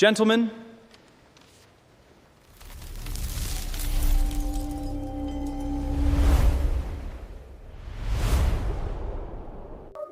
Gentlemen,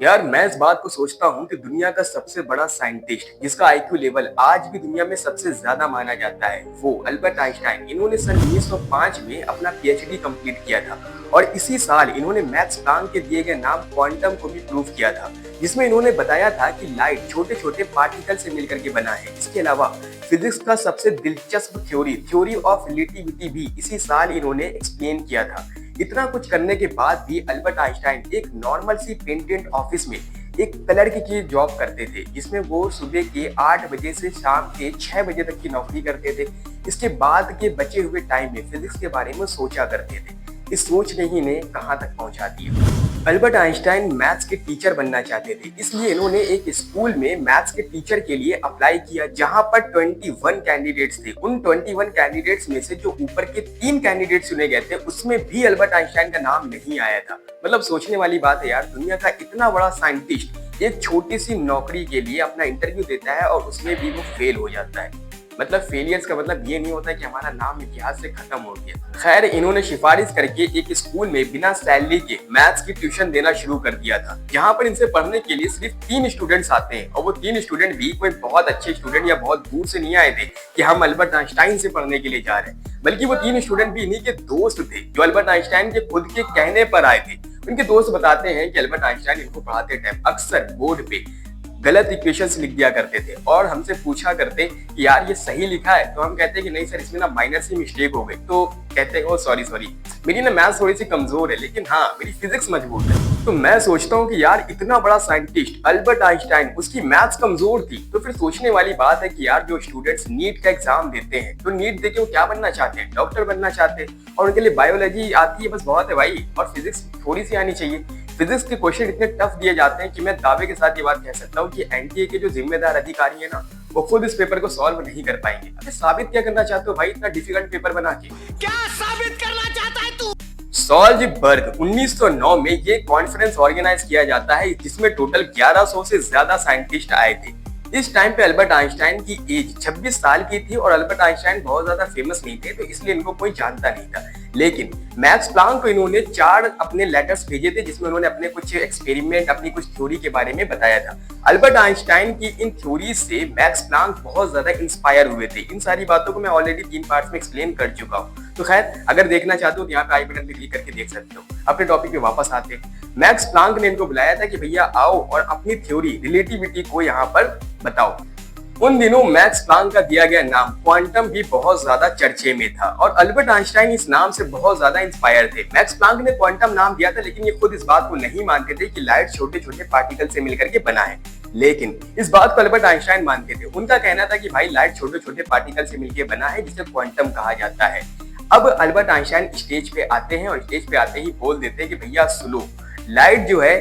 यार मैं इस बात को सोचता हूँ कि दुनिया का सबसे बड़ा साइंटिस्ट जिसका आईक्यू लेवल आज भी दुनिया में सबसे ज्यादा माना जाता है वो अल्बर्ट आइंस्टाइन। इन्होंने सन 1905 में अपना पीएचडी कंप्लीट किया था और इसी साल इन्होंने मैक्स प्लैंक के दिए गए नाम क्वांटम को भी प्रूव किया था, जिसमें इन्होंने बताया था कि लाइट छोटे छोटे पार्टिकल से मिलकर के बना है। इसके अलावा फिजिक्स का सबसे दिलचस्प थ्योरी ऑफ रिलेटिविटी भी इसी साल इन्होंने एक्सप्लेन किया था। इतना कुछ करने के बाद भी अल्बर्ट आइंस्टाइन एक नॉर्मल सी पेटेंट ऑफिस में एक क्लर्क की जॉब करते थे, जिसमें वो सुबह के 8 बजे से शाम के 6 बजे तक की नौकरी करते थे। इसके बाद के बचे हुए टाइम में फिजिक्स के बारे में सोचा करते थे। इस सोच ने ही इन्हें कहां तक पहुंचा दिया। अल्बर्ट आइंस्टाइन मैथ्स के टीचर बनना चाहते थे, इसलिए इन्होंने एक स्कूल में मैथ्स के टीचर के लिए अप्लाई किया, जहां पर 21 कैंडिडेट्स थे। उन 21 कैंडिडेट्स में से जो ऊपर के 3 कैंडिडेट चुने गए थे उसमें भी अल्बर्ट आइंस्टाइन का नाम नहीं आया था। मतलब सोचने वाली बात है यार, दुनिया का इतना बड़ा साइंटिस्ट एक छोटी सी नौकरी के लिए अपना इंटरव्यू देता है और उसमें भी वो फेल हो जाता है। मतलब फेलियर्स का मतलब ये नहीं होता कि हमारा नाम इतिहास से खत्म हो गया। खैर, इन्होंने सिफारिश करके एक स्कूल में बिना सैलरी के मैथ्स की ट्यूशन देना शुरू कर दिया था, जहां पर इनसे पढ़ने के लिए सिर्फ 3 स्टूडेंट्स आते हैं, और वो 3 स्टूडेंट भी कोई बहुत अच्छे स्टूडेंट या बहुत दूर से नहीं आए थे कि हम अल्बर्ट आइंस्टाइन से पढ़ने के लिए जा रहे हैं, बल्कि वो 3 स्टूडेंट भी इन्हीं के दोस्त थे जो अल्बर्ट आइंस्टाइन के खुद के कहने पर आए थे। उनके दोस्त बताते हैं कि अल्बर्ट आइंस्टाइन इनको पढ़ाते टाइम अक्सर बोर्ड पे गलत इक्वेशंस लिख दिया करते थे और हमसे पूछा करते कि यार ये सही लिखा है, तो हम कहते हैं कि नहीं सर, इसमें ना माइनर सी मिस्टेक हो गई। तो कहते हैं ओ सॉरी मेरी ना मैथ्स थोड़ी सी कमजोर है, लेकिन हाँ मेरी फिजिक्स मजबूत है। तो मैं सोचता हूँ कि यार इतना बड़ा साइंटिस्ट अल्बर्ट आइंस्टाइन, उसकी मैथ्स कमजोर थी। तो फिर सोचने वाली बात है कि यार जो स्टूडेंट्स नीट का एग्जाम देते हैं, तो नीट देके वो क्या बनना चाहते हैं? डॉक्टर बनना चाहते हैं, और उनके लिए बायोलॉजी आती है बस बहुत है भाई, और फिजिक्स थोड़ी सी आनी चाहिए। फिजिक्स के क्वेश्चन इतने टफ दिए जाते हैं कि मैं दावे के साथ ये बात कह सकता हूँ कि एनटीए के जो जिम्मेदार अधिकारी है ना, वो खुद इस पेपर को सॉल्व नहीं कर पाएंगे। अरे साबित क्या करना चाहते हो भाई इतना डिफिकल्ट पेपर बना के? क्या साबित करना चाहता है तू? सॉल्जबर्ग 1909 में ये कॉन्फ्रेंस ऑर्गेनाइज किया जाता है, जिसमें टोटल 1100 से ज्यादा साइंटिस्ट आए थे। इस टाइम पे अल्बर्ट आइंस्टाइन की एज 26 साल की थी और अल्बर्ट आइंस्टाइन बहुत ज्यादा फेमस नहीं थे, तो इसलिए इनको कोई जानता नहीं था। लेकिन मैक्स प्लैंक को इन्होंने 4 अपने लेटर्स भेजे थे, जिसमें उन्होंने अपने कुछ एक्सपेरिमेंट, अपनी कुछ थ्योरी के बारे में बताया था। अल्बर्ट आइंस्टाइन की इन थ्योरी से मैक्स प्लैंक बहुत ज्यादा इंस्पायर हुए थे। इन सारी बातों को मैं ऑलरेडी 3 पार्ट्स में एक्सप्लेन कर चुका हूँ। तो खैर, अगर देखना चाहते हो तो यहाँ पे आई बटन पे क्लिक करके देख सकते हो। अपने टॉपिक पे वापस आते हैं। मैक्स प्लैंक ने इनको बुलाया था कि भैया आओ और अपनी थ्योरी रिलेटिविटी को यहाँ पर बताओ। उन दिनों मैक्स प्लैंक का दिया गया नाम क्वांटम भी बहुत ज्यादा चर्चे में था और अल्बर्ट आइंस्टाइन इस नाम से बहुत ज्यादा इंस्पायर थे। मैक्स प्लैंक ने क्वांटम नाम दिया था, लेकिन ये खुद इस बात को नहीं मानते थे कि लाइट छोटे छोटे पार्टिकल से मिलकर के बना है। लेकिन इस बात को अल्बर्ट आइंस्टाइन मानते थे। उनका कहना था कि भाई लाइट छोटे छोटे पार्टिकल से मिलकर बना है, जिसे क्वांटम कहा जाता है। अब अल्बर्ट आइंस्टाइन स्टेज पे आते हैं और स्टेज पे आते ही बोल देते हैं कि भैया सुनो, लाइट जो है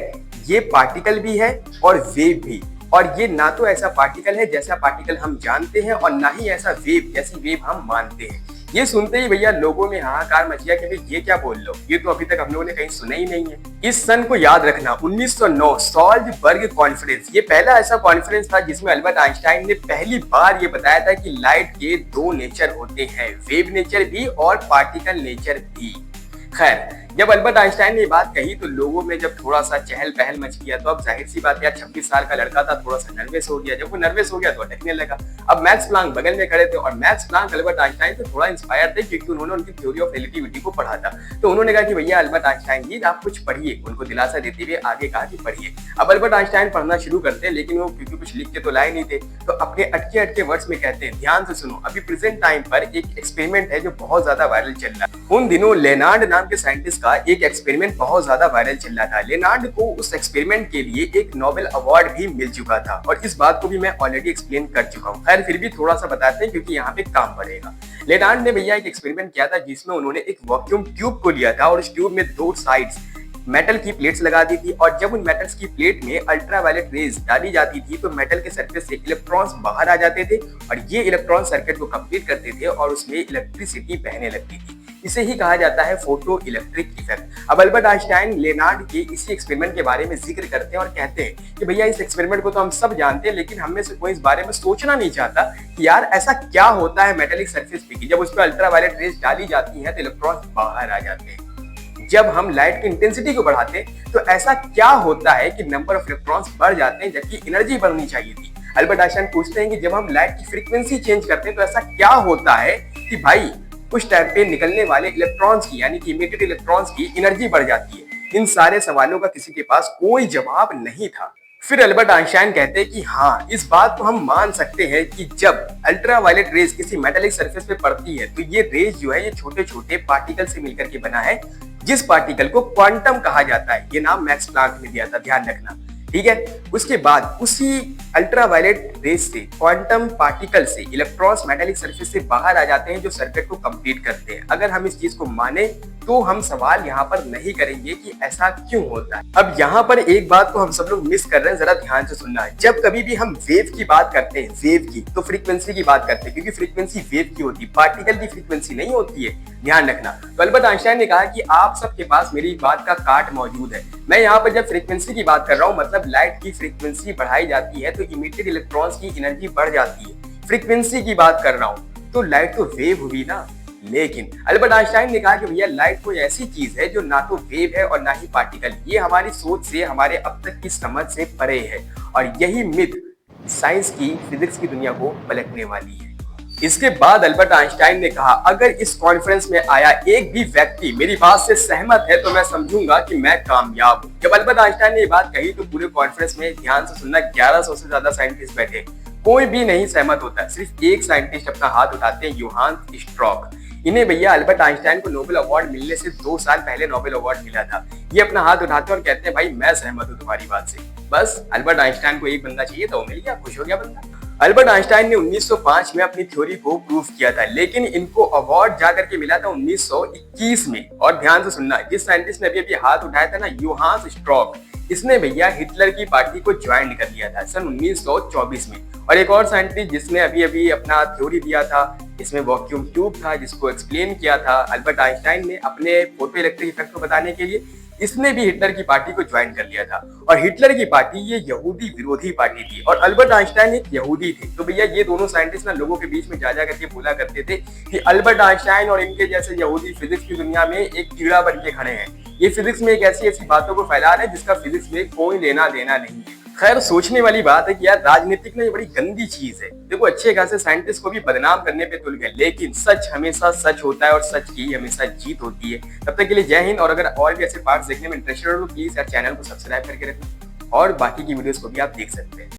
ये पार्टिकल भी है और वेव भी, और ये ना तो ऐसा पार्टिकल है जैसा पार्टिकल हम जानते हैं और ना ही ऐसा वेव जैसी वेव हम मानते हैं। ये सुनते ही भैया लोगों में हाहाकार मच गया कि भाई ये क्या बोल लो, ये तो अभी तक हम लोगों ने कहीं सुना ही नहीं है। इस सन को याद रखना, 1909 सॉल्जबर्ग कॉन्फ्रेंस, ये पहला ऐसा कॉन्फ्रेंस था जिसमें अल्बर्ट आइंस्टाइन ने पहली बार ये बताया था कि लाइट के 2 नेचर होते हैं, वेव नेचर भी और पार्टिकल नेचर भी। खैर, जब अल्बर्ट आइंस्टाइन ने ये बात कही तो लोगों में जब थोड़ा सा चहल पहल मच गया, तो अब जाहिर सी बात है 26 साल का लड़का था, थोड़ा सा नर्वस हो गया। जब वो नर्वस हो गया तो अटकने लगा। अब मैक्स प्लैंक बगल में खड़े थे और मैक्स प्लैंक अल्बर्ट आइंस्टाइन से थोड़ा इंस्पायर थे, क्योंकि उन्होंने उनकी थ्योरी ऑफ रिलेटिविटी को पढ़ा था। तो उन्होंने कहा कि भैया अल्बर्ट आइंस्टाइन जी आप कुछ पढ़िए, उनको दिलासा देते हुए आगे कहा कि पढ़िए। अब अल्बर्ट आइंस्टाइन पढ़ना शुरू करते हैं, लेकिन वो क्योंकि कुछ लिख के तो लाए नहीं थे, तो अपने अटके अटके वर्ड्स में कहते हैं, ध्यान से सुनो, अभी प्रेजेंट टाइम पर एक एक्सपेरिमेंट है जो बहुत ज्यादा वायरल चल रहा है। उन दिनों लेनार्ड नाम के साइंटिस्ट का एक एक्सपेरिमेंट बहुत ज्यादा वायरल चल रहा था। लेनार्ड को उस एक्सपेरिमेंट के लिए एक नोबेल अवार्ड भी मिल चुका था, और इस बात को भी मैं ऑलरेडी एक्सप्लेन कर चुका हूँ। खैर, फिर भी थोड़ा सा बताते हैं क्योंकि यहाँ पे काम बढ़ेगा। लेनार्ड ने भैया एक एक्सपेरिमेंट किया था जिसमें उन्होंने एक वैक्यूम ट्यूब को लिया था और उस ट्यूब में 2 साइड्स मेटल की प्लेट्स लगा दी थी, और जब उन मेटल्स की प्लेट में अल्ट्रावायलेट रेज डाली जाती थी तो मेटल के सरफेस से इलेक्ट्रॉन्स बाहर आ जाते थे और ये इलेक्ट्रॉन सर्किट को कंप्लीट करते थे और उसमें इलेक्ट्रिसिटी बहने लगती थी। इसे ही कहा जाता है फोटो इलेक्ट्रिक इफेक्ट। अब अल्बर्ट आइंस्टाइन लेनार्ड के इसी एक्सपेरिमेंट के बारे में जिक्र करते हैं और कहते हैं कि भैया इस एक्सपेरिमेंट को तो हम सब जानते हैं, लेकिन हम में से कोई इस बारे में सोचना नहीं चाहता कि यार ऐसा क्या होता है मेटेलिक सरफेस पे कि जब उस पर अल्ट्रावायलेट रेज डाली जाती है तो इलेक्ट्रॉन्स बाहर आ जाते हैं। जब हम लाइट की इंटेंसिटी को बढ़ाते हैं तो ऐसा क्या होता है कि नंबर ऑफ इलेक्ट्रॉन्स बढ़ जाते हैं जबकि एनर्जी बढ़नी चाहिए थी। अल्बर्ट आइंस्टाइन पूछते हैं कि जब हम लाइट की फ्रीक्वेंसी चेंज करते हैं तो ऐसा क्या होता है कि भाई उस टाइम पे निकलने वाले इलेक्ट्रॉन्स की यानी कि इमिटेड इलेक्ट्रॉन्स की एनर्जी बढ़ जाती है। इन सारे सवालों का किसी के पास कोई जवाब नहीं था। फिर अल्बर्ट आइंस्टाइन कहते हैं कि हाँ, इस बात को हम मान सकते हैं कि जब अल्ट्रावायलेट रेज किसी मेटेलिक सरफेस पे पड़ती है तो ये रेज जो है ये छोटे छोटे पार्टिकल से मिलकर के बना है, जिस पार्टिकल को क्वांटम कहा जाता है। ये नाम मैक्स प्लैंक ने दिया था, ध्यान रखना, ठीक है। उसके बाद उसी अल्ट्रावायलेट रेज से क्वांटम पार्टिकल से इलेक्ट्रॉन्स मेटेलिक सरफेस से बाहर आ जाते हैं जो सर्किट को कंप्लीट करते हैं। अगर हम इस चीज को माने तो हम सवाल यहाँ पर नहीं करेंगे कि ऐसा क्यों होता है। अब यहाँ पर एक बात को हम सब लोग मिस कर रहे हैं, जरा ध्यान से सुनना है। जब कभी भी हम वेव की बात करते हैं, वेव की, तो फ्रीक्वेंसी की बात करते हैं, क्योंकि फ्रीक्वेंसी वेव की होती है, पार्टिकल की फ्रीक्वेंसी नहीं होती है, ध्यान रखना। तो अल्बर्ट आइंस्टाइन ने कहा कि आप सबके पास मेरी बात का काट मौजूद है। मैं यहाँ पर जब फ्रीक्वेंसी की बात कर रहा हूँ मतलब लाइट की फ्रीक्वेंसी बढ़ाई जाती है तो इमिटेड इलेक्ट्रॉन्स की एनर्जी बढ़ जाती है। फ्रीक्वेंसी की बात कर रहा हूँ तो लाइट तो वेव हुई ना। लेकिन अल्बर्ट आइंस्टाइन ने कहा कि भैया लाइट कोई ऐसी चीज है जो ना तो वेव है और ना ही पार्टिकल। ये हमारी सोच से, हमारे अब तक की समझ से परे है और यही मिथ साइंस की, फिजिक्स की दुनिया को पलटने वाली है। इसके बाद अल्बर्ट आइंस्टाइन ने कहा अगर इस कॉन्फ्रेंस में आया एक भी व्यक्ति मेरी बात से सहमत है तो मैं समझूंगा कि मैं कामयाब हूं। जब अल्बर्ट आइंस्टाइन ने ये बात कही तो पूरे कॉन्फ्रेंस में, ध्यान से सुनना, 1100 से ज्यादा साइंटिस्ट बैठे, कोई भी नहीं सहमत होता। सिर्फ एक साइंटिस्ट अपना हाथ उठाते हैं, योहान स्ट्रॉक। इन्हें भैया अल्बर्ट आइंस्टाइन को नोबेल अवार्ड मिलने से 2 साल पहले नोबेल अवार्ड मिला था। ये अपना हाथ उठाते हैं और कहते हैं भाई मैं सहमत हूं तुम्हारी बात से। बस अल्बर्ट आइंस्टाइन को एक बंदा चाहिए था, वो मिल गया, खुश हो गया बंदा। अल्बर्ट आइंस्टाइन ने 1905 में अपनी थ्योरी को प्रूव किया था, लेकिन इनको अवार्ड जाकर के मिला था 1921 में। और ध्यान से सुनना, जिस साइंटिस्ट ने अभी हाथ उठाया था ना, योहान स्ट्रॉक, इसने भैया हिटलर की पार्टी को ज्वाइन कर लिया था सन 1924 में। और एक और साइंटिस्ट जिसने अभी अपना थ्योरी दिया था, इसमें वैक्यूम ट्यूब था जिसको एक्सप्लेन किया था अल्बर्ट आइंस्टाइन ने अपने फोटो इलेक्ट्रिक इफेक्ट को बताने के लिए, इसने भी हिटलर की पार्टी को ज्वाइन कर लिया था। और हिटलर की पार्टी ये यहूदी विरोधी पार्टी थी और अल्बर्ट आइंस्टाइन एक यहूदी थे। तो भैया ये दोनों साइंटिस्ट ना लोगों के बीच में जा करके बोला करते थे कि अल्बर्ट आइंस्टाइन और इनके जैसे यहूदी फिजिक्स की दुनिया में एक कीड़ा बन के खड़े हैं। ये फिजिक्स में एक ऐसी बातों को फैला रहे हैं जिसका फिजिक्स में कोई लेना देना नहीं है। खैर, सोचने वाली बात है कि यार राजनीतिक ना ये बड़ी गंदी चीज है। देखो, अच्छे खासे साइंटिस्ट को भी बदनाम करने पे तुल गए, लेकिन सच हमेशा सच होता है और सच की हमेशा जीत होती है। तब तक के लिए जय हिंद। और अगर और भी ऐसे पार्ट्स देखने में इंटरेस्टेड हो तो प्लीज यार चैनल को सब्सक्राइब करके रखना और बाकी की वीडियोस को भी आप देख सकते हैं।